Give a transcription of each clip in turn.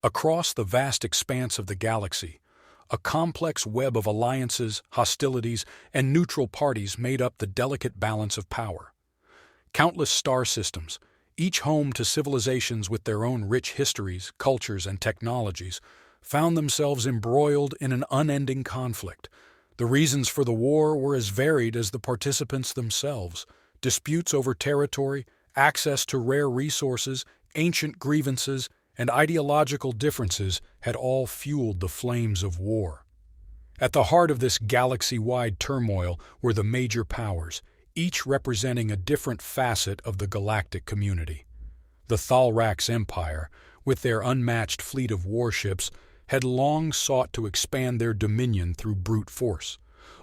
Across the vast expanse of the galaxy, a complex web of alliances, hostilities, and neutral parties made up the delicate balance of power. Countless star systems, each home to civilizations with their own rich histories, cultures, and technologies, found themselves embroiled in an unending conflict. The reasons for the war were as varied as the participants themselves. Disputes over territory, access to rare resources, ancient grievances, and ideological differences had all fueled the flames of war. At the heart of this galaxy-wide turmoil were the major powers, each representing a different facet of the galactic community. The Thalrax Empire, with their unmatched fleet of warships, had long sought to expand their dominion through brute force.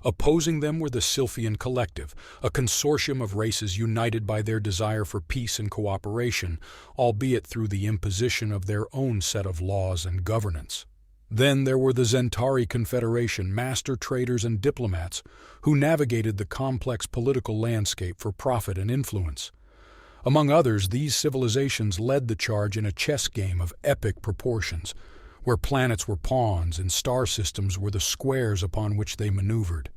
Opposing them were the Sylphian Collective, a consortium of races united by their desire for peace and cooperation, albeit through the imposition of their own set of laws and governance. Then there were the Zentari Confederation, master traders and diplomats, who navigated the complex political landscape for profit and influence. Among others, these civilizations led the charge in a chess game of epic proportions, where planets were pawns and star systems were the squares upon which they maneuvered.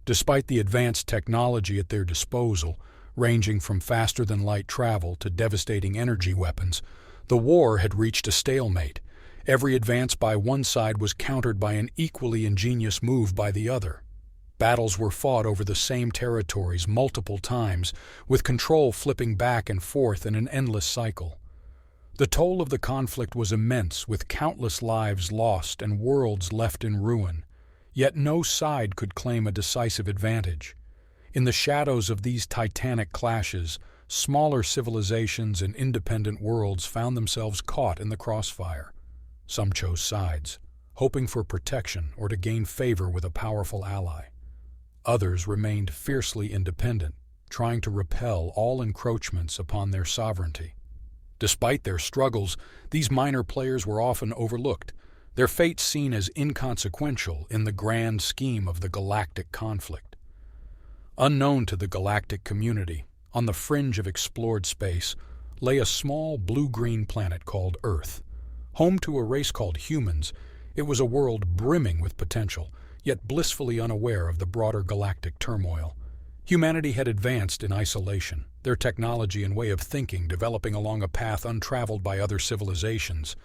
Despite the advanced technology at their disposal, ranging from faster-than-light travel to devastating energy weapons, the war had reached a stalemate. Every advance by one side was countered by an equally ingenious move by the other. Battles were fought over the same territories multiple times, with control flipping back and forth in an endless cycle. The toll of the conflict was immense, with countless lives lost and worlds left in ruin. Yet no side could claim a decisive advantage. In the shadows of these titanic clashes, smaller civilizations and independent worlds found themselves caught in the crossfire. Some chose sides, hoping for protection or to gain favor with a powerful ally. Others remained fiercely independent, trying to repel all encroachments upon their sovereignty. Despite their struggles, these minor players were often overlooked, their fates seen as inconsequential in the grand scheme of the galactic conflict. Unknown to the galactic community, on the fringe of explored space, lay a small blue-green planet called Earth. Home to a race called humans, it was a world brimming with potential, yet blissfully unaware of the broader galactic turmoil. Humanity had advanced in isolation, their technology and way of thinking developing along a path untraveled by other civilizations.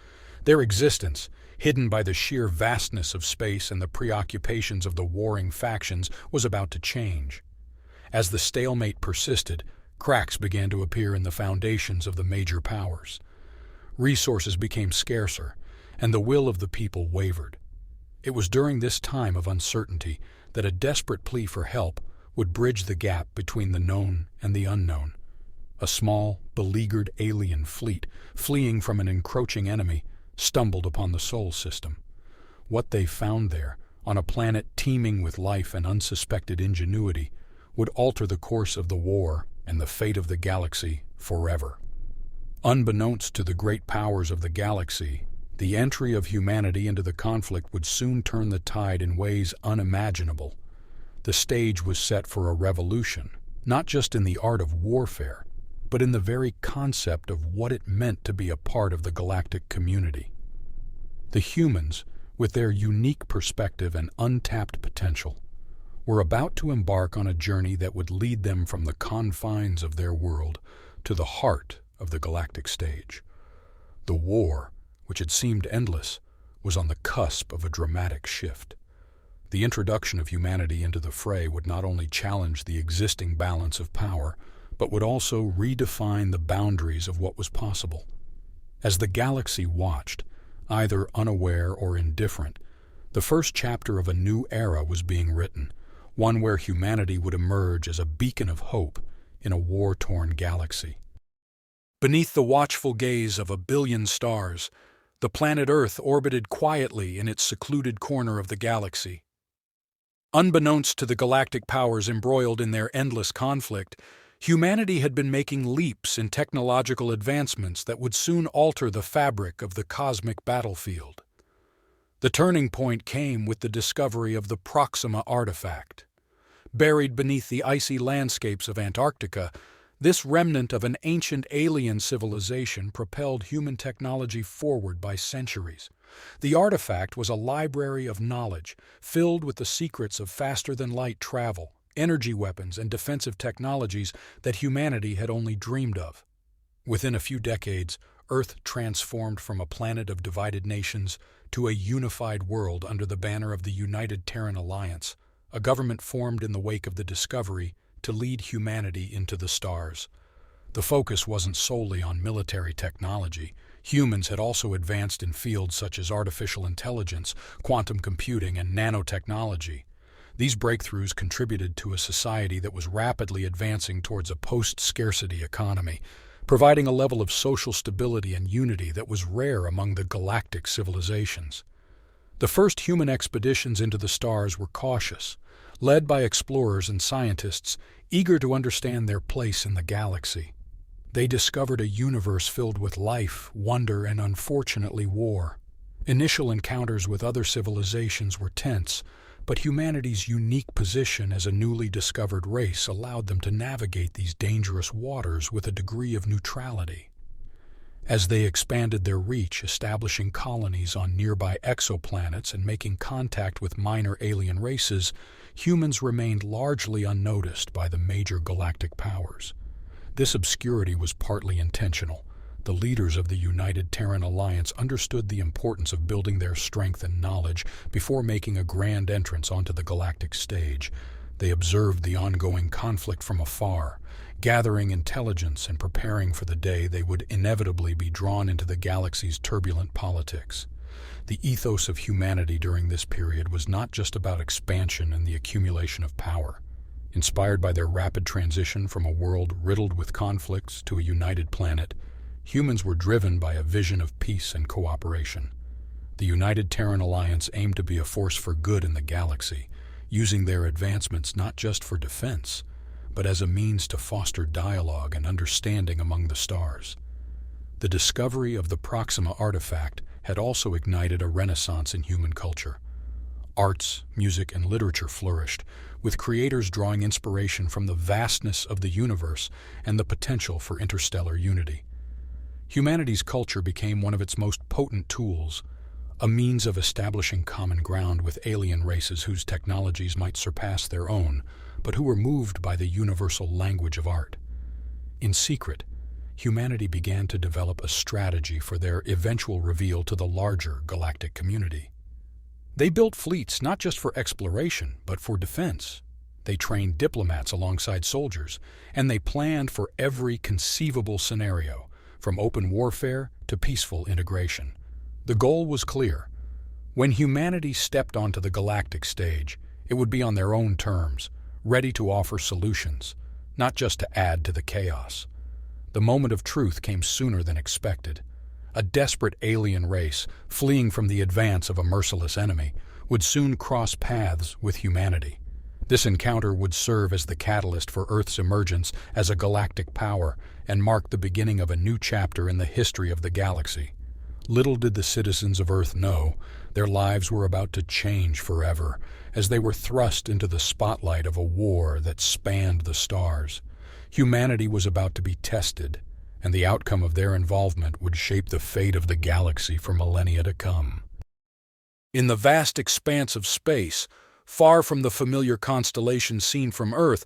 Their existence, hidden by the sheer vastness of space and the preoccupations of the warring factions, was about to change. As the stalemate persisted, cracks began to appear in the foundations of the major powers. Resources became scarcer, and the will of the people wavered. It was during this time of uncertainty that a desperate plea for help would bridge the gap between the known and the unknown. A small, beleaguered alien fleet, fleeing from an encroaching enemy, stumbled upon the Sol system. What they found there, on a planet teeming with life and unsuspected ingenuity, would alter the course of the war and the fate of the galaxy forever. Unbeknownst to the great powers of the galaxy, the entry of humanity into the conflict would soon turn the tide in ways unimaginable. The stage was set for a revolution, not just in the art of warfare, but in the very concept of what it meant to be a part of the galactic community. The humans, with their unique perspective and untapped potential, were about to embark on a journey that would lead them from the confines of their world to the heart of the galactic stage. The war, which had seemed endless, was on the cusp of a dramatic shift. The introduction of humanity into the fray would not only challenge the existing balance of power, but would also redefine the boundaries of what was possible. As the galaxy watched, either unaware or indifferent, the first chapter of a new era was being written, one where humanity would emerge as a beacon of hope in a war-torn galaxy. Beneath the watchful gaze of 1 billion stars, the planet Earth orbited quietly in its secluded corner of the galaxy. Unbeknownst to the galactic powers embroiled in their endless conflict, humanity had been making leaps in technological advancements that would soon alter the fabric of the cosmic battlefield. The turning point came with the discovery of the Proxima artifact. Buried beneath the icy landscapes of Antarctica, This remnant of an ancient alien civilization propelled human technology forward by centuries. The artifact was a library of knowledge, filled with the secrets of faster-than-light travel, energy weapons, and defensive technologies that humanity had only dreamed of. Within a few decades, Earth transformed from a planet of divided nations to a unified world under the banner of the United Terran Alliance, a government formed in the wake of the discovery to lead humanity into the stars. The focus wasn't solely on military technology. Humans had also advanced in fields such as artificial intelligence, quantum computing, and nanotechnology. These breakthroughs contributed to a society that was rapidly advancing towards a post-scarcity economy, providing a level of social stability and unity that was rare among the galactic civilizations. The first human expeditions into the stars were cautious, led by explorers and scientists eager to understand their place in the galaxy. They discovered a universe filled with life, wonder, and unfortunately war. Initial encounters with other civilizations were tense, but humanity's unique position as a newly discovered race allowed them to navigate these dangerous waters with a degree of neutrality. As they expanded their reach, establishing colonies on nearby exoplanets and making contact with minor alien races, humans remained largely unnoticed by the major galactic powers. This obscurity was partly intentional. The leaders of the United Terran Alliance understood the importance of building their strength and knowledge before making a grand entrance onto the galactic stage. They observed the ongoing conflict from afar, gathering intelligence and preparing for the day they would inevitably be drawn into the galaxy's turbulent politics. The ethos of humanity during this period was not just about expansion and the accumulation of power. Inspired by their rapid transition from a world riddled with conflicts to a united planet, humans were driven by a vision of peace and cooperation. The United Terran Alliance aimed to be a force for good in the galaxy, using their advancements not just for defense, but as a means to foster dialogue and understanding among the stars. The discovery of the Proxima artifact had also ignited a renaissance in human culture. Arts, music, and literature flourished, with creators drawing inspiration from the vastness of the universe and the potential for interstellar unity. Humanity's culture became one of its most potent tools, a means of establishing common ground with alien races whose technologies might surpass their own, but who were moved by the universal language of art. In secret, humanity began to develop a strategy for their eventual reveal to the larger galactic community. They built fleets not just for exploration, but for defense. They trained diplomats alongside soldiers, and they planned for every conceivable scenario, from open warfare to peaceful integration. The goal was clear. When humanity stepped onto the galactic stage, it would be on their own terms, ready to offer solutions, not just to add to the chaos. The moment of truth came sooner than expected. A desperate alien race, fleeing from the advance of a merciless enemy, would soon cross paths with humanity. This encounter would serve as the catalyst for Earth's emergence as a galactic power and mark the beginning of a new chapter in the history of the galaxy. Little did the citizens of Earth know, their lives were about to change forever as they were thrust into the spotlight of a war that spanned the stars. Humanity was about to be tested, and the outcome of their involvement would shape the fate of the galaxy for millennia to come. In the vast expanse of space, far from the familiar constellations seen from Earth,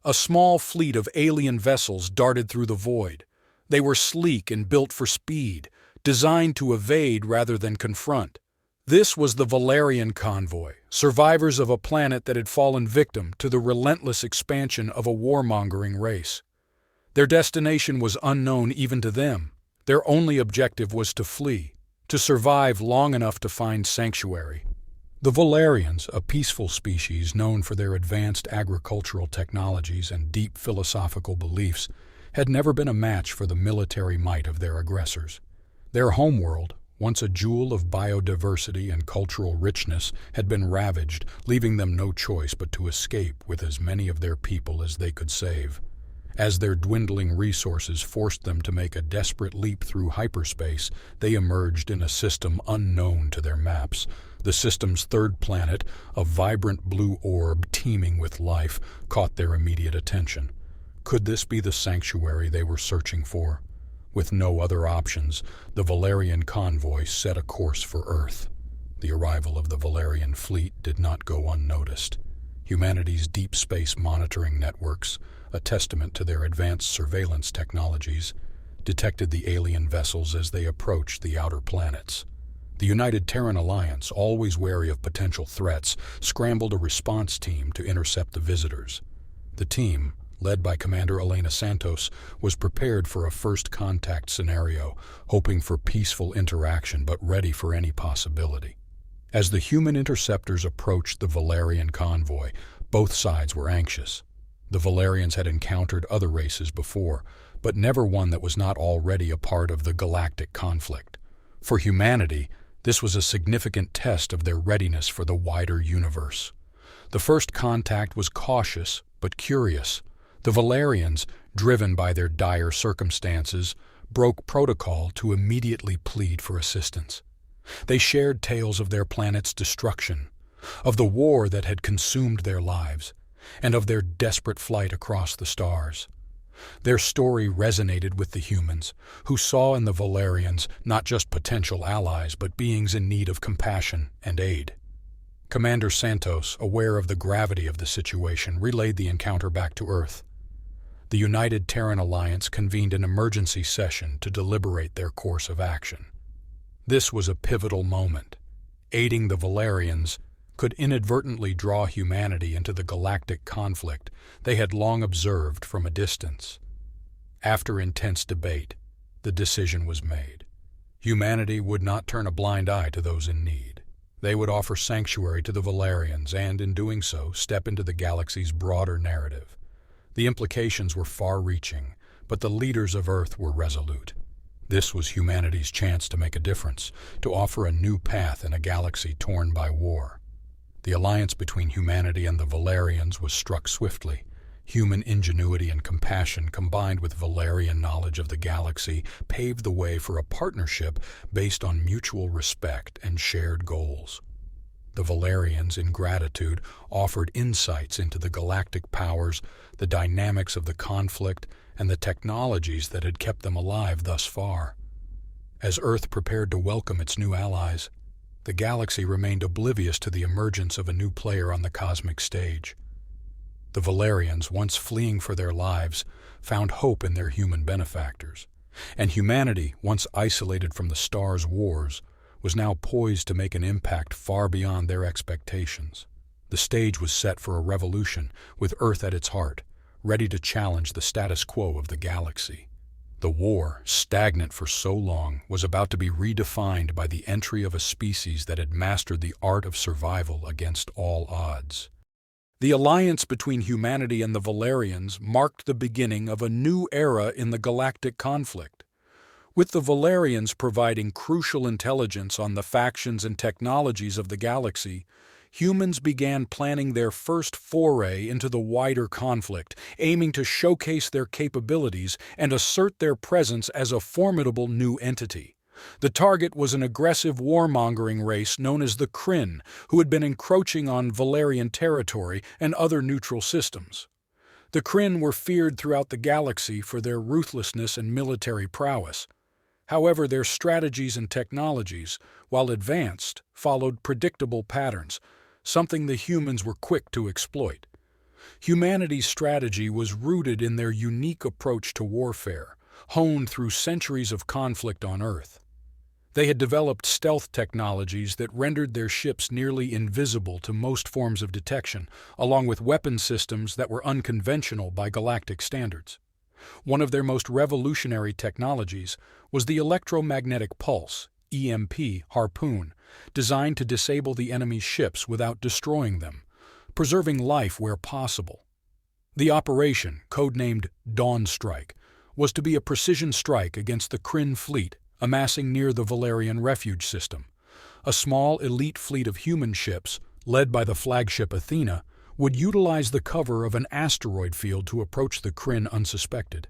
a small fleet of alien vessels darted through the void. They were sleek and built for speed, designed to evade rather than confront. This was the Valerian convoy, survivors of a planet that had fallen victim to the relentless expansion of a warmongering race. Their destination was unknown even to them. Their only objective was to flee, to survive long enough to find sanctuary. The Valerians, a peaceful species known for their advanced agricultural technologies and deep philosophical beliefs, had never been a match for the military might of their aggressors. Their homeworld, once a jewel of biodiversity and cultural richness, had been ravaged, leaving them no choice but to escape with as many of their people as they could save. As their dwindling resources forced them to make a desperate leap through hyperspace, they emerged in a system unknown to their maps. The system's third planet, a vibrant blue orb teeming with life, caught their immediate attention. Could this be the sanctuary they were searching for? With no other options, the Valerian convoy set a course for Earth. The arrival of the Valerian fleet did not go unnoticed. Humanity's deep space monitoring networks, a testament to their advanced surveillance technologies, detected the alien vessels as they approached the outer planets. The United Terran Alliance, always wary of potential threats, scrambled a response team to intercept the visitors. The team, led by Commander Elena Santos, was prepared for a first contact scenario, hoping for peaceful interaction but ready for any possibility. As the human interceptors approached the Valerian convoy, both sides were anxious. The Valerians had encountered other races before, but never one that was not already a part of the Galactic Conflict. For humanity, this was a significant test of their readiness for the wider universe. The first contact was cautious but curious. The Valerians, driven by their dire circumstances, broke protocol to immediately plead for assistance. They shared tales of their planet's destruction, of the war that had consumed their lives, and of their desperate flight across the stars. Their story resonated with the humans, who saw in the Valerians not just potential allies but beings in need of compassion and aid. Commander Santos, aware of the gravity of the situation, relayed the encounter back to Earth. The United Terran Alliance convened an emergency session to deliberate their course of action. This was a pivotal moment. Aiding the Valerians could inadvertently draw humanity into the galactic conflict they had long observed from a distance. After intense debate, the decision was made. Humanity would not turn a blind eye to those in need. They would offer sanctuary to the Valerians and, in doing so, step into the galaxy's broader narrative. The implications were far-reaching, but the leaders of Earth were resolute. This was humanity's chance to make a difference, to offer a new path in a galaxy torn by war. The alliance between humanity and the Valerians was struck swiftly. Human ingenuity and compassion, combined with Valerian knowledge of the galaxy, paved the way for a partnership based on mutual respect and shared goals. The Valerians, in gratitude, offered insights into the galactic powers, the dynamics of the conflict, and the technologies that had kept them alive thus far. As Earth prepared to welcome its new allies, the galaxy remained oblivious to the emergence of a new player on the cosmic stage. The Valerians, once fleeing for their lives, found hope in their human benefactors, and humanity, once isolated from the stars' wars, was now poised to make an impact far beyond their expectations. The stage was set for a revolution, with Earth at its heart, ready to challenge the status quo of the galaxy. The war, stagnant for so long, was about to be redefined by the entry of a species that had mastered the art of survival against all odds. The alliance between humanity and the Valerians marked the beginning of a new era in the galactic conflict. With the Valerians providing crucial intelligence on the factions and technologies of the galaxy, humans began planning their first foray into the wider conflict, aiming to showcase their capabilities and assert their presence as a formidable new entity. The target was an aggressive warmongering race known as the Kryn, who had been encroaching on Valerian territory and other neutral systems. The Kryn were feared throughout the galaxy for their ruthlessness and military prowess. However, their strategies and technologies, while advanced, followed predictable patterns, something the humans were quick to exploit. Humanity's strategy was rooted in their unique approach to warfare, honed through centuries of conflict on Earth. They had developed stealth technologies that rendered their ships nearly invisible to most forms of detection, along with weapon systems that were unconventional by galactic standards. One of their most revolutionary technologies was the electromagnetic pulse, EMP, harpoon, designed to disable the enemy's ships without destroying them, preserving life where possible. The operation, codenamed Dawn Strike, was to be a precision strike against the Kryn fleet amassing near the Valerian refuge system. A small elite fleet of human ships, led by the flagship Athena, would utilize the cover of an asteroid field to approach the Kryn unsuspected.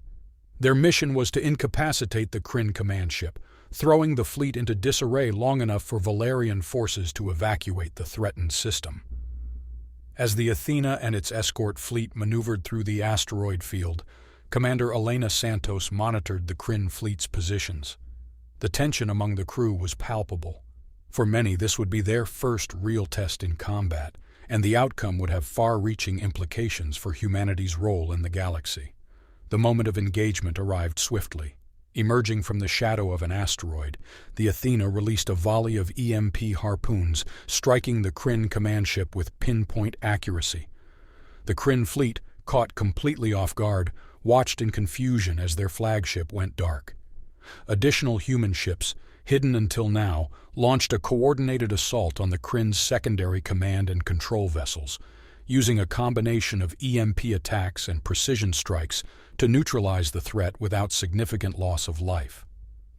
Their mission was to incapacitate the Kryn command ship, throwing the fleet into disarray long enough for Valerian forces to evacuate the threatened system. As the Athena and its escort fleet maneuvered through the asteroid field, Commander Elena Santos monitored the Kryn fleet's positions. The tension among the crew was palpable. For many, this would be their first real test in combat, and the outcome would have far-reaching implications for humanity's role in the galaxy. The moment of engagement arrived swiftly. Emerging from the shadow of an asteroid, the Athena released a volley of EMP harpoons, striking the Kryn command ship with pinpoint accuracy. The Kryn fleet, caught completely off guard, watched in confusion as their flagship went dark. Additional human ships, hidden until now, launched a coordinated assault on the Kryn's secondary command and control vessels, using a combination of EMP attacks and precision strikes to neutralize the threat without significant loss of life.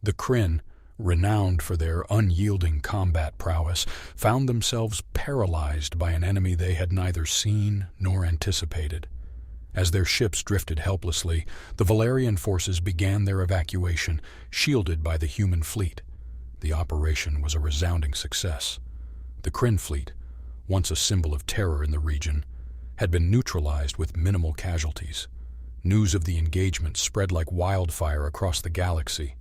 The Kryn, renowned for their unyielding combat prowess, found themselves paralyzed by an enemy they had neither seen nor anticipated. As their ships drifted helplessly, the Valerian forces began their evacuation, shielded by the human fleet. The operation was a resounding success. The Kryn fleet, once a symbol of terror in the region, had been neutralized with minimal casualties. News of the engagement spread like wildfire across the galaxy.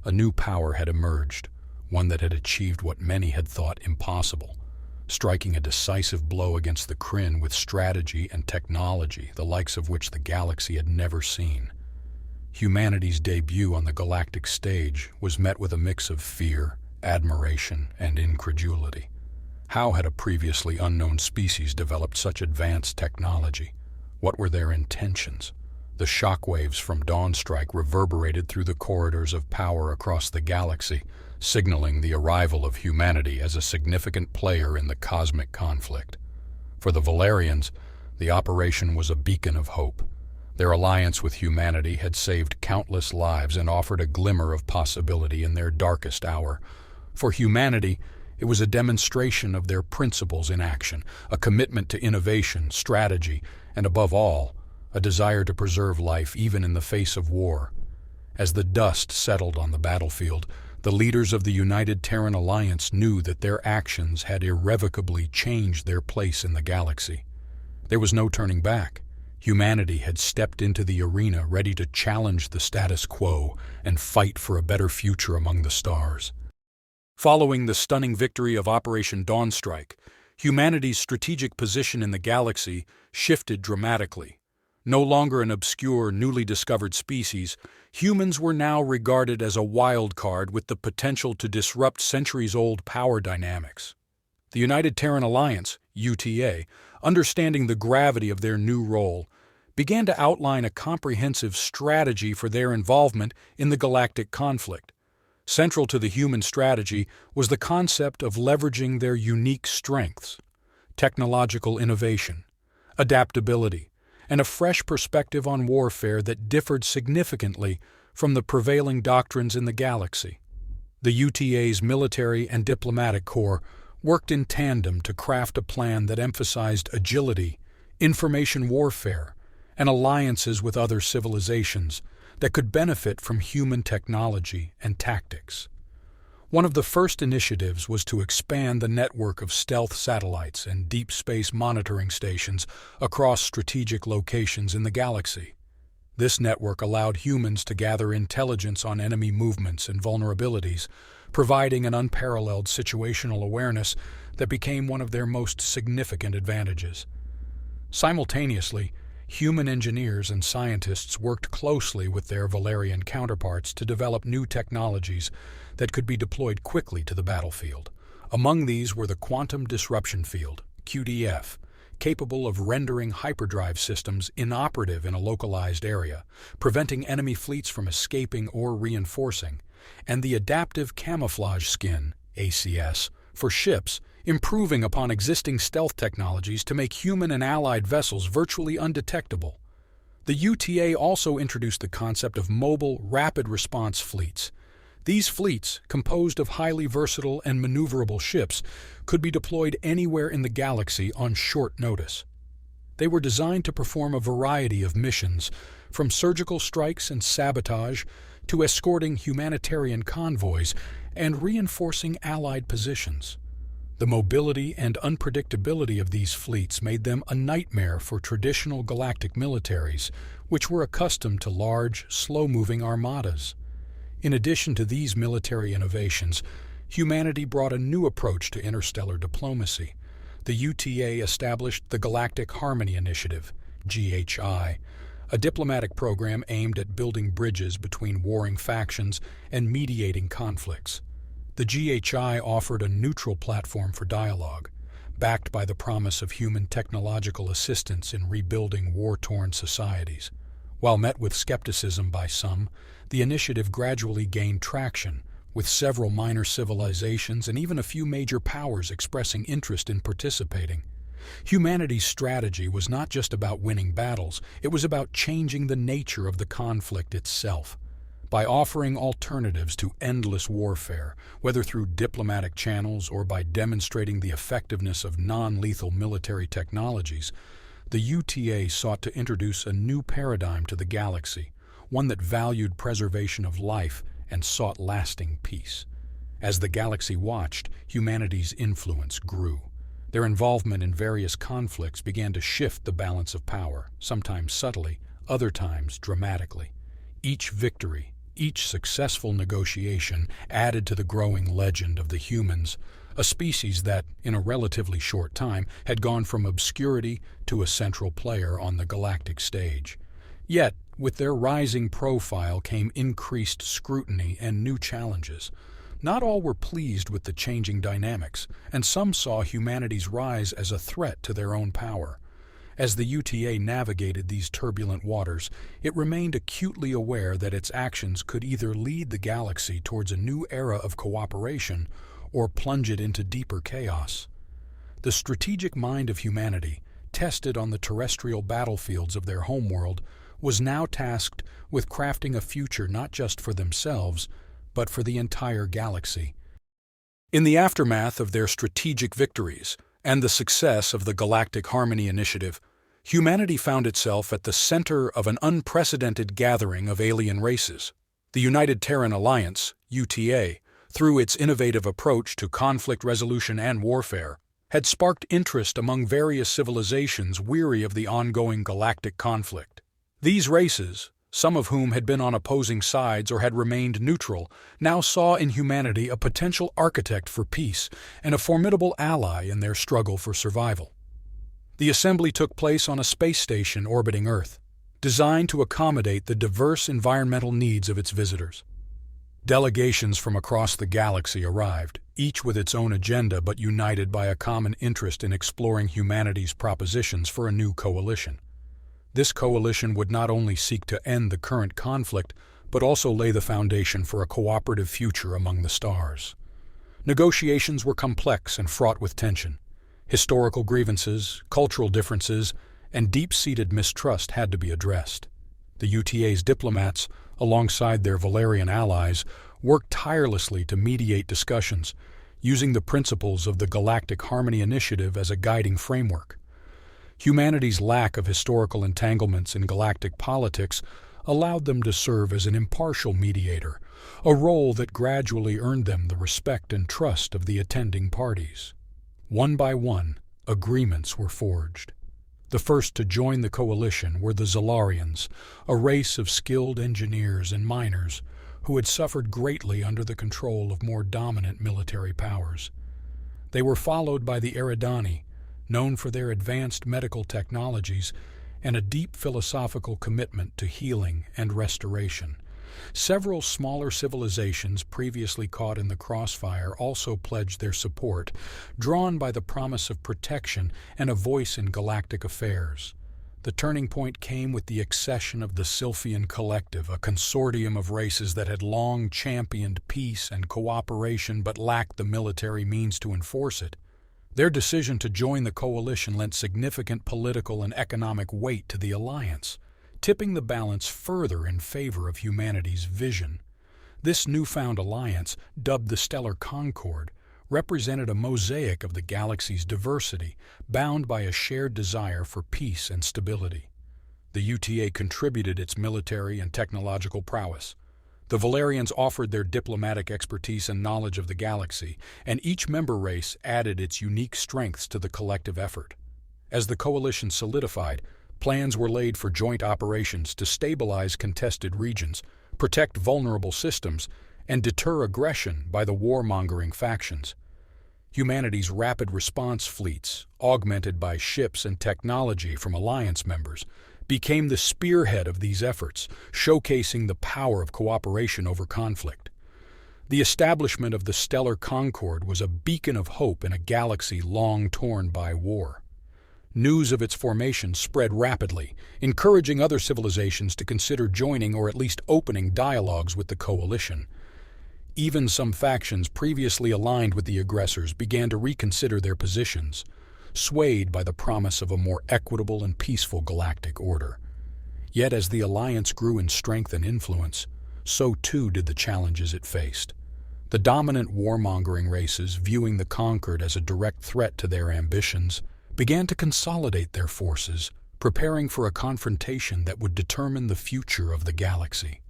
A new power had emerged, one that had achieved what many had thought impossible, striking a decisive blow against the Kryn with strategy and technology the likes of which the galaxy had never seen. Humanity's debut on the galactic stage was met with a mix of fear, admiration, and incredulity. How had a previously unknown species developed such advanced technology? What were their intentions? The shockwaves from Dawnstrike reverberated through the corridors of power across the galaxy, signaling the arrival of humanity as a significant player in the cosmic conflict. For the Valerians, the operation was a beacon of hope. Their alliance with humanity had saved countless lives and offered a glimmer of possibility in their darkest hour. For humanity, it was a demonstration of their principles in action, a commitment to innovation, strategy, and above all, a desire to preserve life even in the face of war. As the dust settled on the battlefield, the leaders of the United Terran Alliance knew that their actions had irrevocably changed their place in the galaxy. There was no turning back. Humanity had stepped into the arena ready to challenge the status quo and fight for a better future among the stars. Following the stunning victory of Operation Dawnstrike, humanity's strategic position in the galaxy shifted dramatically. No longer an obscure, newly discovered species, humans were now regarded as a wild card with the potential to disrupt centuries-old power dynamics. The United Terran Alliance, UTA, understanding the gravity of their new role, began to outline a comprehensive strategy for their involvement in the Galactic Conflict. Central to the human strategy was the concept of leveraging their unique strengths: technological innovation, adaptability, and a fresh perspective on warfare that differed significantly from the prevailing doctrines in the galaxy. The UTA's military and diplomatic corps worked in tandem to craft a plan that emphasized agility, information warfare, and alliances with other civilizations that could benefit from human technology and tactics. One of the first initiatives was to expand the network of stealth satellites and deep space monitoring stations across strategic locations in the galaxy. This network allowed humans to gather intelligence on enemy movements and vulnerabilities, providing an unparalleled situational awareness that became one of their most significant advantages. Simultaneously, human engineers and scientists worked closely with their Valerian counterparts to develop new technologies that could be deployed quickly to the battlefield. Among these were the Quantum Disruption Field, QDF, capable of rendering hyperdrive systems inoperative in a localized area, preventing enemy fleets from escaping or reinforcing, and the Adaptive Camouflage Skin, ACS, for ships, improving upon existing stealth technologies to make human and allied vessels virtually undetectable. The UTA also introduced the concept of mobile, rapid-response fleets. These fleets, composed of highly versatile and maneuverable ships, could be deployed anywhere in the galaxy on short notice. They were designed to perform a variety of missions, from surgical strikes and sabotage to escorting humanitarian convoys and reinforcing Allied positions. The mobility and unpredictability of these fleets made them a nightmare for traditional galactic militaries, which were accustomed to large, slow-moving armadas. In addition to these military innovations, humanity brought a new approach to interstellar diplomacy. The UTA established the Galactic Harmony Initiative, GHI, a diplomatic program aimed at building bridges between warring factions and mediating conflicts. The GHI offered a neutral platform for dialogue, backed by the promise of human technological assistance in rebuilding war-torn societies. While met with skepticism by some, the initiative gradually gained traction, with several minor civilizations and even a few major powers expressing interest in participating. Humanity's strategy was not just about winning battles, it was about changing the nature of the conflict itself. By offering alternatives to endless warfare, whether through diplomatic channels or by demonstrating the effectiveness of non-lethal military technologies, the UTA sought to introduce a new paradigm to the galaxy, one that valued preservation of life and sought lasting peace. As the galaxy watched, humanity's influence grew. Their involvement in various conflicts began to shift the balance of power, sometimes subtly, other times dramatically. Each victory, each successful negotiation added to the growing legend of the humans, a species that, in a relatively short time, had gone from obscurity to a central player on the galactic stage. Yet, with their rising profile came increased scrutiny and new challenges. Not all were pleased with the changing dynamics, and some saw humanity's rise as a threat to their own power. As the UTA navigated these turbulent waters, it remained acutely aware that its actions could either lead the galaxy towards a new era of cooperation or plunge it into deeper chaos. The strategic mind of humanity, tested on the terrestrial battlefields of their homeworld, was now tasked with crafting a future not just for themselves, but for the entire galaxy. In the aftermath of their strategic victories and the success of the Galactic Harmony Initiative, humanity found itself at the center of an unprecedented gathering of alien races. The United Terran Alliance, UTA, through its innovative approach to conflict resolution and warfare, had sparked interest among various civilizations weary of the ongoing galactic conflict. These races, some of whom had been on opposing sides or had remained neutral, now saw in humanity a potential architect for peace and a formidable ally in their struggle for survival. The assembly took place on a space station orbiting Earth, designed to accommodate the diverse environmental needs of its visitors. Delegations from across the galaxy arrived, each with its own agenda but united by a common interest in exploring humanity's propositions for a new coalition. This coalition would not only seek to end the current conflict, but also lay the foundation for a cooperative future among the stars. Negotiations were complex and fraught with tension. Historical grievances, cultural differences, and deep-seated mistrust had to be addressed. The UTA's diplomats, alongside their Valerian allies, worked tirelessly to mediate discussions, using the principles of the Galactic Harmony Initiative as a guiding framework. Humanity's lack of historical entanglements in galactic politics allowed them to serve as an impartial mediator, a role that gradually earned them the respect and trust of the attending parties. One by one, agreements were forged. The first to join the coalition were the Zalarians, a race of skilled engineers and miners who had suffered greatly under the control of more dominant military powers. They were followed by the Eridani, known for their advanced medical technologies and a deep philosophical commitment to healing and restoration. Several smaller civilizations previously caught in the crossfire also pledged their support, drawn by the promise of protection and a voice in galactic affairs. The turning point came with the accession of the Sylphian Collective, a consortium of races that had long championed peace and cooperation but lacked the military means to enforce it. Their decision to join the coalition lent significant political and economic weight to the alliance, tipping the balance further in favor of humanity's vision. This newfound alliance, dubbed the Stellar Concord, represented a mosaic of the galaxy's diversity, bound by a shared desire for peace and stability. The UTA contributed its military and technological prowess. The Valerians offered their diplomatic expertise and knowledge of the galaxy, and each member race added its unique strengths to the collective effort. As the coalition solidified, plans were laid for joint operations to stabilize contested regions, protect vulnerable systems, and deter aggression by the warmongering factions. Humanity's rapid response fleets, augmented by ships and technology from alliance members, became the spearhead of these efforts, showcasing the power of cooperation over conflict. The establishment of the Stellar Concord was a beacon of hope in a galaxy long torn by war. News of its formation spread rapidly, encouraging other civilizations to consider joining or at least opening dialogues with the coalition. Even some factions previously aligned with the aggressors began to reconsider their positions, swayed by the promise of a more equitable and peaceful galactic order. Yet as the alliance grew in strength and influence, so too did the challenges it faced. The dominant warmongering races, viewing the Concord as a direct threat to their ambitions, began to consolidate their forces, preparing for a confrontation that would determine the future of the galaxy.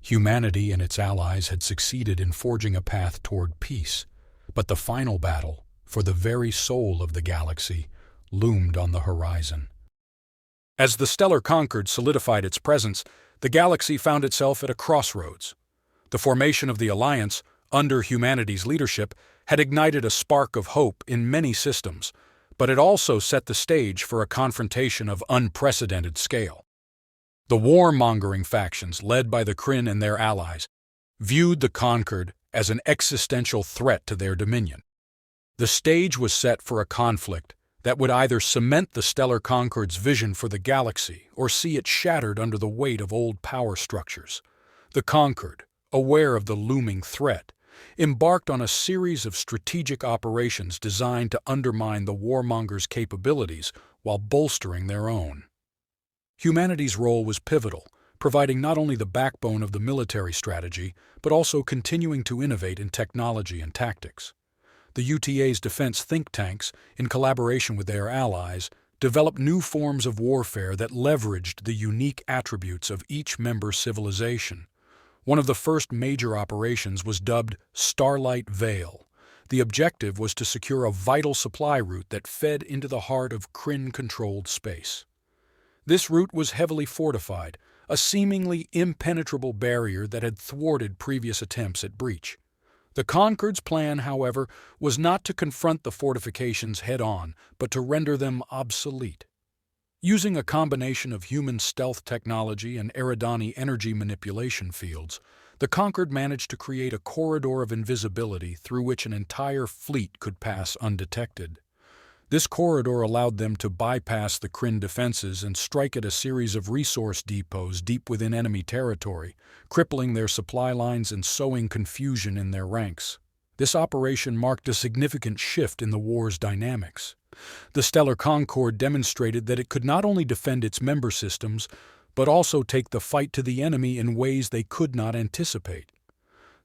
Humanity and its allies had succeeded in forging a path toward peace, but the final battle, for the very soul of the galaxy, loomed on the horizon. As the Stellar Concord solidified its presence, the galaxy found itself at a crossroads. The formation of the Alliance, under humanity's leadership, had ignited a spark of hope in many systems, but it also set the stage for a confrontation of unprecedented scale. The warmongering factions, led by the Kryn and their allies, viewed the Concord as an existential threat to their dominion. The stage was set for a conflict that would either cement the Stellar Concord's vision for the galaxy or see it shattered under the weight of old power structures. The Concord, aware of the looming threat, embarked on a series of strategic operations designed to undermine the warmongers' capabilities while bolstering their own. Humanity's role was pivotal, providing not only the backbone of the military strategy, but also continuing to innovate in technology and tactics. The UTA's defense think tanks, in collaboration with their allies, developed new forms of warfare that leveraged the unique attributes of each member civilization. One of the first major operations was dubbed Starlight Veil. The objective was to secure a vital supply route that fed into the heart of Kryn-controlled space. This route was heavily fortified, a seemingly impenetrable barrier that had thwarted previous attempts at breach. The Concord's plan, however, was not to confront the fortifications head-on, but to render them obsolete. Using a combination of human stealth technology and Eridani energy manipulation fields, the Concord managed to create a corridor of invisibility through which an entire fleet could pass undetected. This corridor allowed them to bypass the Kryn defenses and strike at a series of resource depots deep within enemy territory, crippling their supply lines and sowing confusion in their ranks. This operation marked a significant shift in the war's dynamics. The Stellar Concord demonstrated that it could not only defend its member systems, but also take the fight to the enemy in ways they could not anticipate.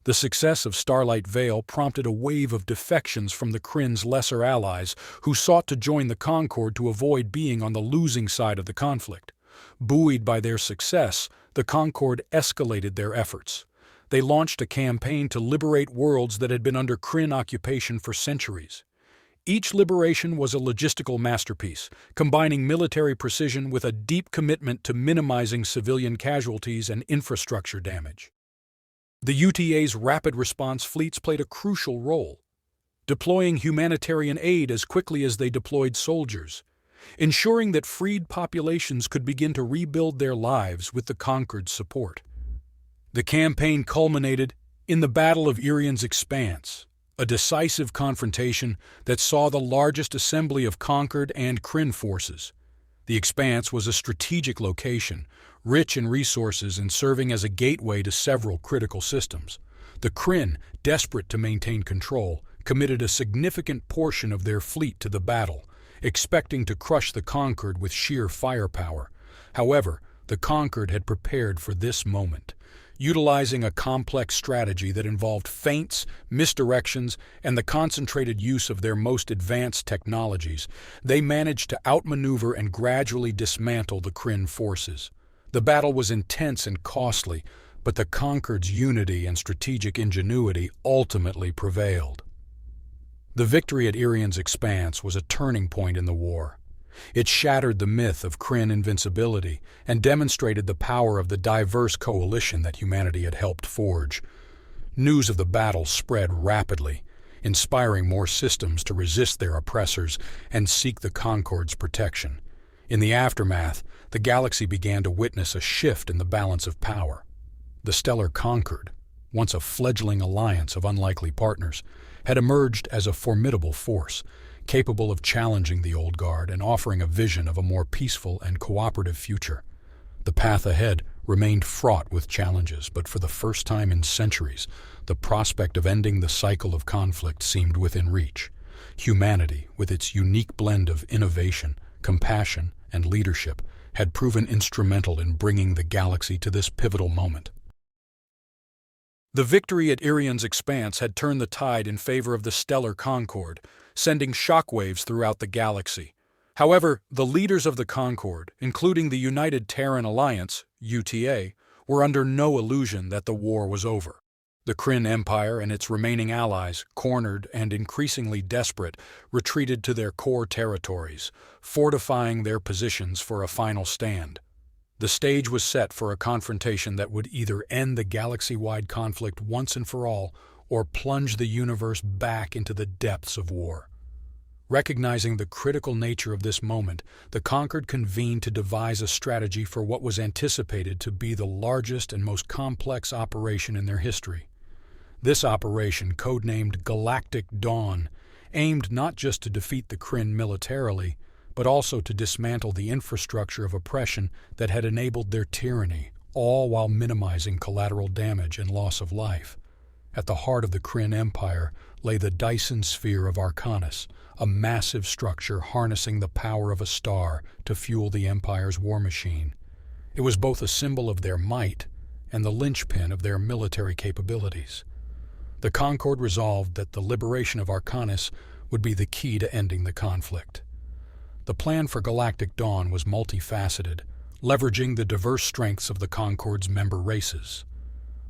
The success of Starlight Veil prompted a wave of defections from the Kryn's lesser allies who sought to join the Concord to avoid being on the losing side of the conflict. Buoyed by their success, the Concord escalated their efforts. They launched a campaign to liberate worlds that had been under Kryn occupation for centuries. Each liberation was a logistical masterpiece, combining military precision with a deep commitment to minimizing civilian casualties and infrastructure damage. The UTA's rapid response fleets played a crucial role, deploying humanitarian aid as quickly as they deployed soldiers, ensuring that freed populations could begin to rebuild their lives with the Concord's support. The campaign culminated in the Battle of Irian's Expanse, a decisive confrontation that saw the largest assembly of Concord and Kryn forces. The Expanse was a strategic location, rich in resources and serving as a gateway to several critical systems. The Kryn, desperate to maintain control, committed a significant portion of their fleet to the battle, expecting to crush the Concord with sheer firepower. However, the Concord had prepared for this moment. Utilizing a complex strategy that involved feints, misdirections, and the concentrated use of their most advanced technologies, they managed to outmaneuver and gradually dismantle the Kryn forces. The battle was intense and costly, but the Concord's unity and strategic ingenuity ultimately prevailed. The victory at Irian's Expanse was a turning point in the war. It shattered the myth of Kryn invincibility and demonstrated the power of the diverse coalition that humanity had helped forge. News of the battle spread rapidly, inspiring more systems to resist their oppressors and seek the Concord's protection. In the aftermath, the galaxy began to witness a shift in the balance of power. The Stellar Concord, once a fledgling alliance of unlikely partners, had emerged as a formidable force, capable of challenging the Old Guard and offering a vision of a more peaceful and cooperative future. The path ahead remained fraught with challenges, but for the first time in centuries, the prospect of ending the cycle of conflict seemed within reach. Humanity, with its unique blend of innovation, compassion, and leadership, had proven instrumental in bringing the galaxy to this pivotal moment. The victory at Irian's Expanse had turned the tide in favor of the Stellar Concord, sending shockwaves throughout the galaxy. However, the leaders of the Concord, including the United Terran Alliance, UTA, were under no illusion that the war was over. The Kryn Empire and its remaining allies, cornered and increasingly desperate, retreated to their core territories, fortifying their positions for a final stand. The stage was set for a confrontation that would either end the galaxy-wide conflict once and for all, or plunge the universe back into the depths of war. Recognizing the critical nature of this moment, the Concord convened to devise a strategy for what was anticipated to be the largest and most complex operation in their history. This operation, codenamed Galactic Dawn, aimed not just to defeat the Kryn militarily, but also to dismantle the infrastructure of oppression that had enabled their tyranny, all while minimizing collateral damage and loss of life. At the heart of the Kryn Empire lay the Dyson Sphere of Arcanus, a massive structure harnessing the power of a star to fuel the Empire's war machine. It was both a symbol of their might and the linchpin of their military capabilities. The Concord resolved that the liberation of Arcanus would be the key to ending the conflict. The plan for Galactic Dawn was multifaceted, leveraging the diverse strengths of the Concord's member races.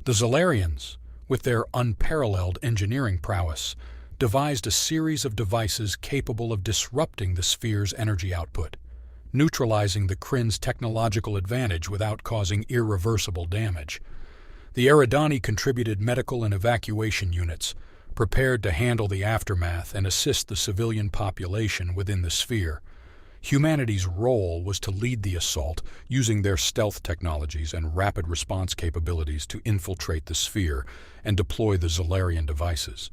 The Zolarians, with their unparalleled engineering prowess, devised a series of devices capable of disrupting the sphere's energy output, neutralizing the Kryn's technological advantage without causing irreversible damage. The Eridani contributed medical and evacuation units, prepared to handle the aftermath and assist the civilian population within the sphere. Humanity's role was to lead the assault, using their stealth technologies and rapid response capabilities to infiltrate the sphere and deploy the Zolarian devices.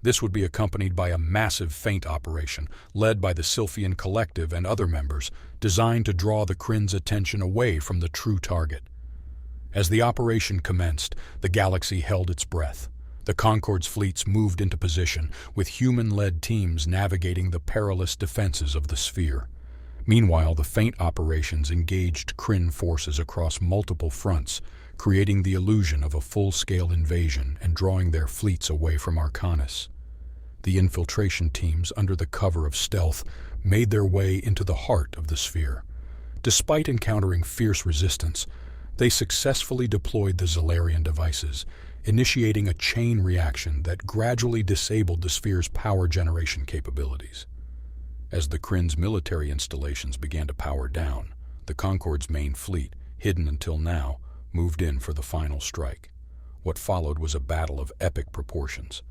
This would be accompanied by a massive feint operation, led by the Sylphian Collective and other members, designed to draw the Kryn's attention away from the true target. As the operation commenced, the galaxy held its breath. The Concord's fleets moved into position, with human-led teams navigating the perilous defenses of the sphere. Meanwhile, the feint operations engaged Kryn forces across multiple fronts, creating the illusion of a full-scale invasion and drawing their fleets away from Arcanus. The infiltration teams, under the cover of stealth, made their way into the heart of the sphere. Despite encountering fierce resistance, they successfully deployed the Zolarian devices, initiating a chain reaction that gradually disabled the sphere's power generation capabilities. As the Kryn's military installations began to power down, the Concord's main fleet, hidden until now, moved in for the final strike. What followed was a battle of epic proportions.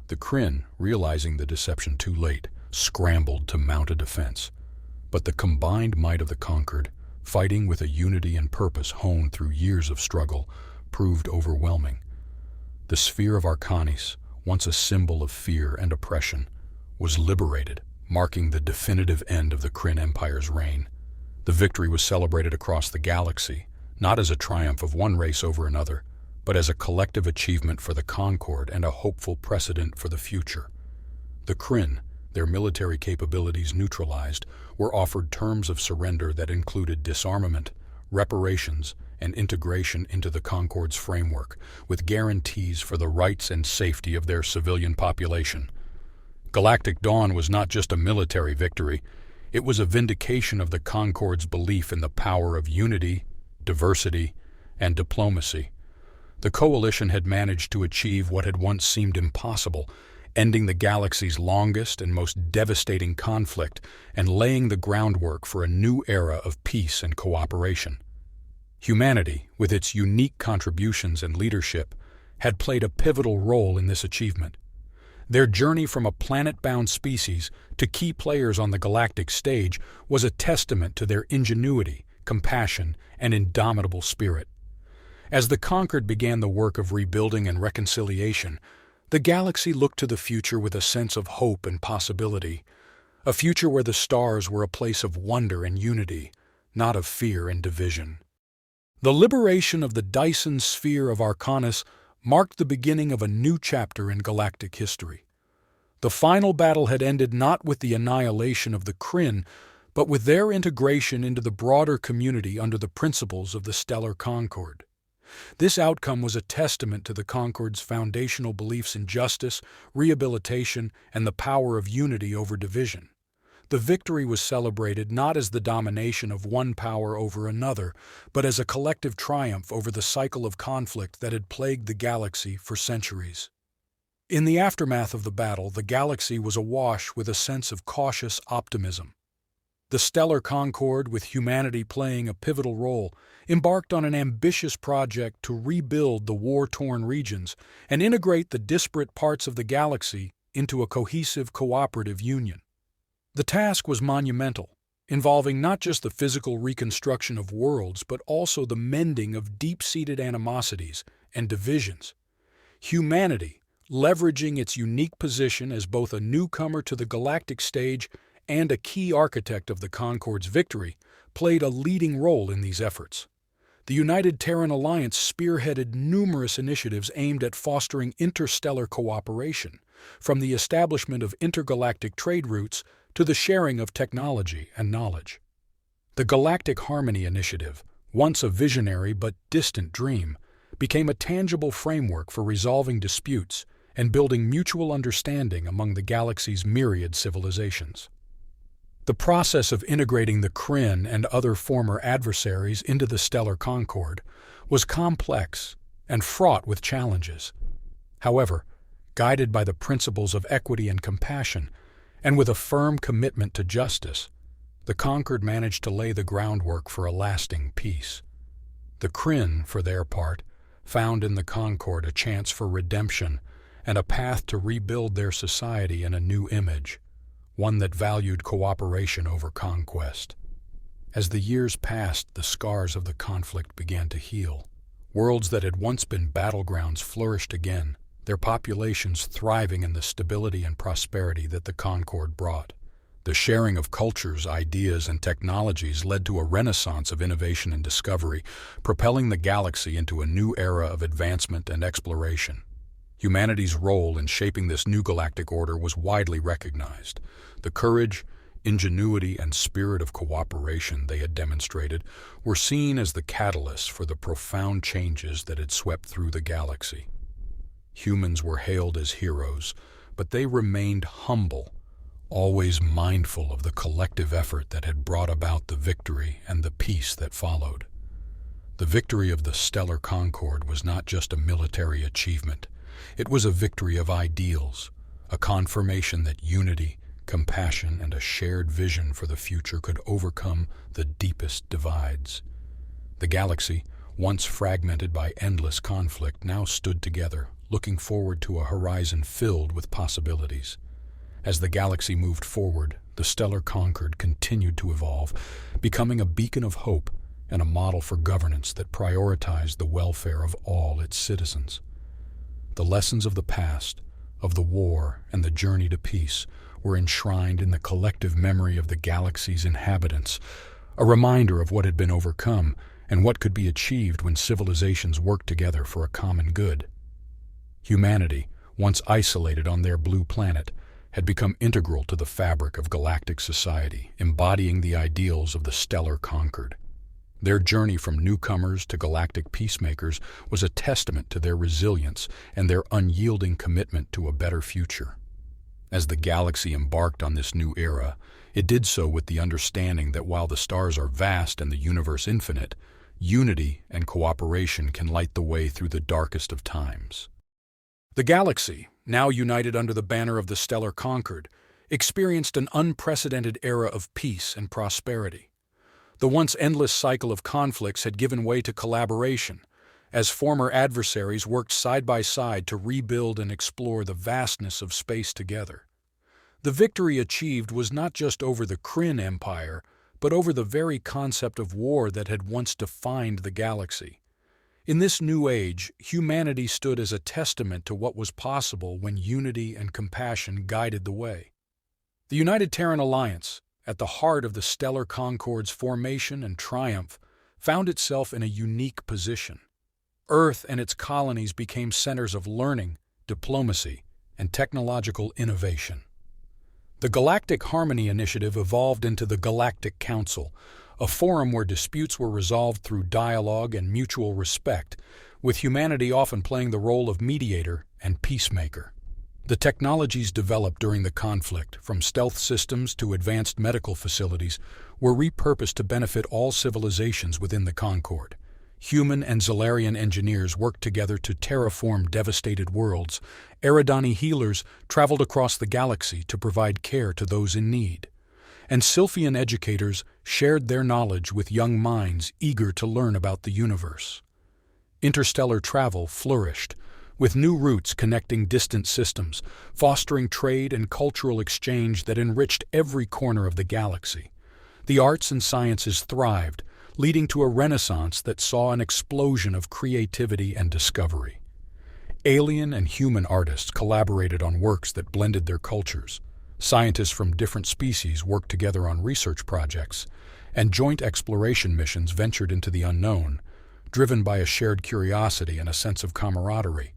The Kryn, realizing the deception too late, scrambled to mount a defense. But the combined might of the Concord, fighting with a unity and purpose honed through years of struggle, proved overwhelming. The sphere of Arcanus, once a symbol of fear and oppression, was liberated, marking the definitive end of the Kryn Empire's reign. The victory was celebrated across the galaxy, not as a triumph of one race over another, but as a collective achievement for the Concord and a hopeful precedent for the future. The Kryn, their military capabilities neutralized, were offered terms of surrender that included disarmament, reparations, and integration into the Concord's framework, with guarantees for the rights and safety of their civilian population. Galactic Dawn was not just a military victory, it was a vindication of the Concord's belief in the power of unity, diversity, and diplomacy. The coalition had managed to achieve what had once seemed impossible, ending the galaxy's longest and most devastating conflict and laying the groundwork for a new era of peace and cooperation. Humanity, with its unique contributions and leadership, had played a pivotal role in this achievement. Their journey from a planet-bound species to key players on the galactic stage was a testament to their ingenuity, compassion, and indomitable spirit. As the Concord began the work of rebuilding and reconciliation, the galaxy looked to the future with a sense of hope and possibility, a future where the stars were a place of wonder and unity, not of fear and division. The liberation of the Dyson Sphere of Arcanus marked the beginning of a new chapter in galactic history. The final battle had ended not with the annihilation of the Kryn, but with their integration into the broader community under the principles of the Stellar Concord. This outcome was a testament to the Concord's foundational beliefs in justice, rehabilitation, and the power of unity over division. The victory was celebrated not as the domination of one power over another, but as a collective triumph over the cycle of conflict that had plagued the galaxy for centuries. In the aftermath of the battle, the galaxy was awash with a sense of cautious optimism. The Stellar Concord, with humanity playing a pivotal role, embarked on an ambitious project to rebuild the war-torn regions and integrate the disparate parts of the galaxy into a cohesive, cooperative union. The task was monumental, involving not just the physical reconstruction of worlds, but also the mending of deep-seated animosities and divisions. Humanity, leveraging its unique position as both a newcomer to the galactic stage and a key architect of the Concord's victory, played a leading role in these efforts. The United Terran Alliance spearheaded numerous initiatives aimed at fostering interstellar cooperation, from the establishment of intergalactic trade routes to the sharing of technology and knowledge. The Galactic Harmony Initiative, once a visionary but distant dream, became a tangible framework for resolving disputes and building mutual understanding among the galaxy's myriad civilizations. The process of integrating the Kryn and other former adversaries into the Stellar Concord was complex and fraught with challenges. However, guided by the principles of equity and compassion, and with a firm commitment to justice, the Concord managed to lay the groundwork for a lasting peace. The Kryn, for their part, found in the Concord a chance for redemption and a path to rebuild their society in a new image, one that valued cooperation over conquest. As the years passed, the scars of the conflict began to heal. Worlds that had once been battlegrounds flourished again, their populations thriving in the stability and prosperity that the Concord brought. The sharing of cultures, ideas, and technologies led to a renaissance of innovation and discovery, propelling the galaxy into a new era of advancement and exploration. Humanity's role in shaping this new galactic order was widely recognized. The courage, ingenuity, and spirit of cooperation they had demonstrated were seen as the catalysts for the profound changes that had swept through the galaxy. Humans were hailed as heroes, but they remained humble, always mindful of the collective effort that had brought about the victory and the peace that followed. The victory of the Stellar Concord was not just a military achievement. It was a victory of ideals, a confirmation that unity, compassion, and a shared vision for the future could overcome the deepest divides. The galaxy, once fragmented by endless conflict, now stood together, looking forward to a horizon filled with possibilities. As the galaxy moved forward, the Stellar Concord continued to evolve, becoming a beacon of hope and a model for governance that prioritized the welfare of all its citizens. The lessons of the past, of the war, and the journey to peace were enshrined in the collective memory of the galaxy's inhabitants, a reminder of what had been overcome and what could be achieved when civilizations worked together for a common good. Humanity, once isolated on their blue planet, had become integral to the fabric of galactic society, embodying the ideals of the Stellar Concord. Their journey from newcomers to galactic peacemakers was a testament to their resilience and their unyielding commitment to a better future. As the galaxy embarked on this new era, it did so with the understanding that while the stars are vast and the universe infinite, unity and cooperation can light the way through the darkest of times. The galaxy, now united under the banner of the Stellar Concord, experienced an unprecedented era of peace and prosperity. The once endless cycle of conflicts had given way to collaboration, as former adversaries worked side by side to rebuild and explore the vastness of space together. The victory achieved was not just over the Kryn Empire, but over the very concept of war that had once defined the galaxy. In this new age, humanity stood as a testament to what was possible when unity and compassion guided the way. The United Terran Alliance, at the heart of the Stellar Concord's formation and triumph, found itself in a unique position. Earth and its colonies became centers of learning, diplomacy, and technological innovation. The Galactic Harmony Initiative evolved into the Galactic Council, a forum where disputes were resolved through dialogue and mutual respect, with humanity often playing the role of mediator and peacemaker. The technologies developed during the conflict, from stealth systems to advanced medical facilities, were repurposed to benefit all civilizations within the Concord. Human and Zalarian engineers worked together to terraform devastated worlds. Eridani healers traveled across the galaxy to provide care to those in need. And Sylphian educators shared their knowledge with young minds eager to learn about the universe. Interstellar travel flourished, with new routes connecting distant systems, fostering trade and cultural exchange that enriched every corner of the galaxy. The arts and sciences thrived, leading to a renaissance that saw an explosion of creativity and discovery. Alien and human artists collaborated on works that blended their cultures. Scientists from different species worked together on research projects, and joint exploration missions ventured into the unknown, driven by a shared curiosity and a sense of camaraderie.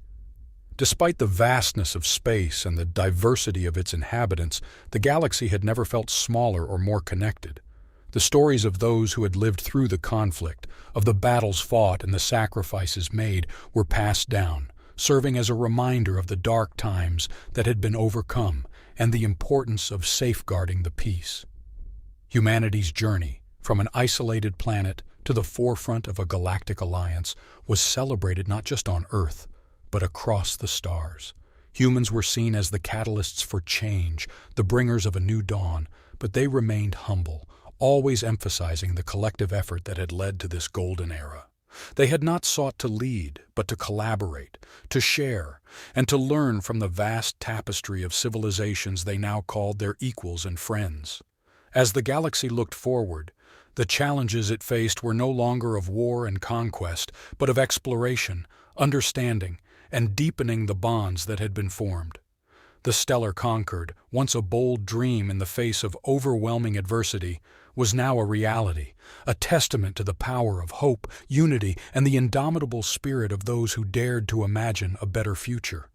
Despite the vastness of space and the diversity of its inhabitants, the galaxy had never felt smaller or more connected. The stories of those who had lived through the conflict, of the battles fought and the sacrifices made, were passed down, serving as a reminder of the dark times that had been overcome and the importance of safeguarding the peace. Humanity's journey, from an isolated planet to the forefront of a galactic alliance, was celebrated not just on Earth, but across the stars. Humans were seen as the catalysts for change, the bringers of a new dawn, but they remained humble, always emphasizing the collective effort that had led to this golden era. They had not sought to lead, but to collaborate, to share, and to learn from the vast tapestry of civilizations they now called their equals and friends. As the galaxy looked forward, the challenges it faced were no longer of war and conquest, but of exploration, understanding, and deepening the bonds that had been formed. The Stellar Concord, once a bold dream in the face of overwhelming adversity, was now a reality, a testament to the power of hope, unity, and the indomitable spirit of those who dared to imagine a better future.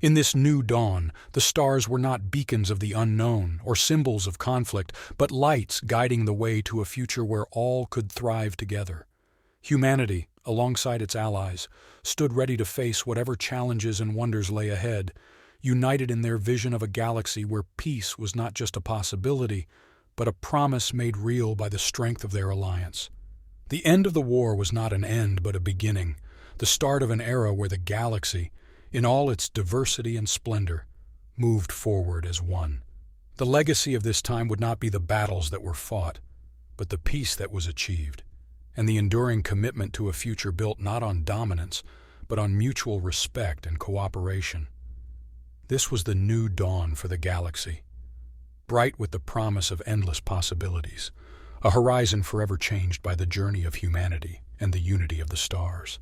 In this new dawn, the stars were not beacons of the unknown or symbols of conflict, but lights guiding the way to a future where all could thrive together. Humanity, alongside its allies, stood ready to face whatever challenges and wonders lay ahead, united in their vision of a galaxy where peace was not just a possibility, but a promise made real by the strength of their alliance. The end of the war was not an end, but a beginning, the start of an era where the galaxy, in all its diversity and splendor, moved forward as one. The legacy of this time would not be the battles that were fought, but the peace that was achieved, and the enduring commitment to a future built not on dominance, but on mutual respect and cooperation. This was the new dawn for the galaxy, bright with the promise of endless possibilities, a horizon forever changed by the journey of humanity and the unity of the stars.